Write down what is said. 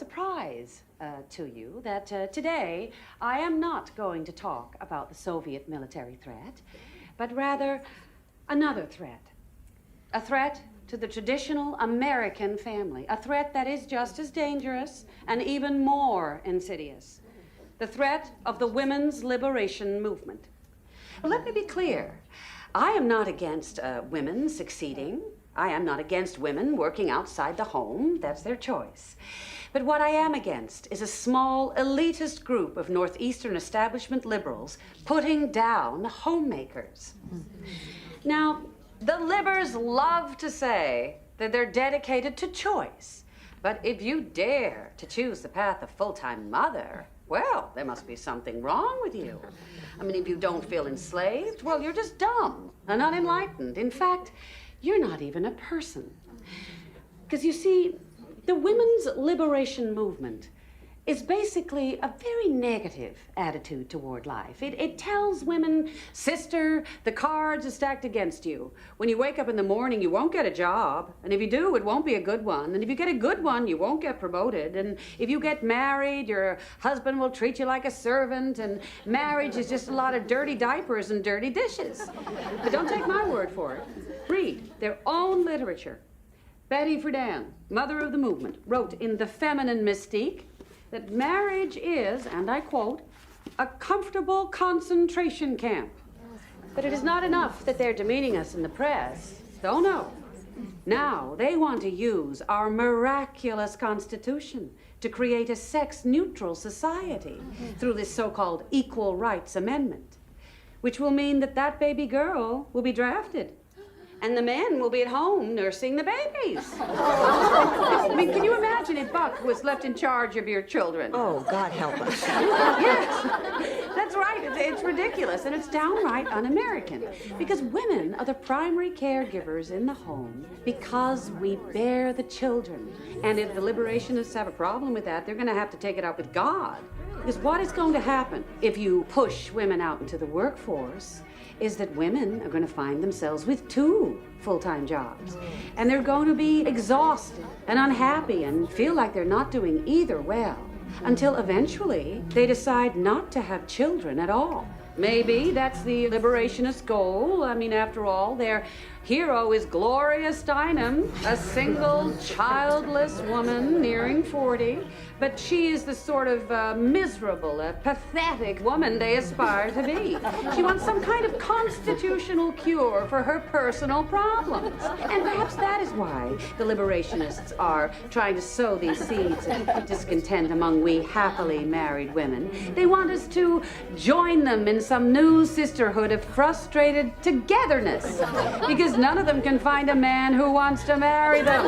surprise to you that today I am not going to talk about the Soviet military threat, but rather another threat. A threat to the traditional American family, a threat that is just as dangerous and even more insidious. The threat of the women's liberation movement. Let me be clear. I am not against women succeeding. I am not against women working outside the home. That's their choice. But what I am against is a small, elitist group of Northeastern establishment liberals putting down homemakers. Now, the libbers love to say that they're dedicated to choice. But if you dare to choose the path of full-time mother, well, there must be something wrong with you. I mean, if you don't feel enslaved, well, you're just dumb and unenlightened. In fact, you're not even a person. Because you see, the women's liberation movement is basically a very negative attitude toward life. It tells women, sister, the cards are stacked against you. When you wake up in the morning, you won't get a job. And if you do, it won't be a good one. And if you get a good one, you won't get promoted. And if you get married, your husband will treat you like a servant. And marriage is just a lot of dirty diapers and dirty dishes. But don't take my word for it. Read their own literature. Betty Friedan, mother of the movement, wrote in The Feminine Mystique that marriage is, and I quote, a comfortable concentration camp. But it is not enough that they're demeaning us in the press. Oh, no. Now they want to use our miraculous Constitution to create a sex-neutral society through this so-called Equal Rights Amendment, which will mean that that baby girl will be drafted. And the men will be at home nursing the babies. I mean, can you imagine if Buck was left in charge of your children? Oh, God help us. Yes, that's right. It's ridiculous, and it's downright un-American. Because women are the primary caregivers in the home because we bear the children. And if the liberationists have a problem with that, they're going to have to take it up with God. Because what is going to happen if you push women out into the workforce is that women are going to find themselves with 2 full-time jobs. And they're going to be exhausted and unhappy and feel like they're not doing either well until eventually they decide not to have children at all. Maybe that's the liberationist goal. I mean, after all, their hero is Gloria Steinem, a single, childless woman nearing 40. But she is the sort of miserable, pathetic woman they aspire to be. She wants some kind of constitutional cure for her personal problems. And perhaps that is why the liberationists are trying to sow these seeds of discontent among we happily married women. They want us to join them in some new sisterhood of frustrated togetherness, because none of them can find a man who wants to marry them.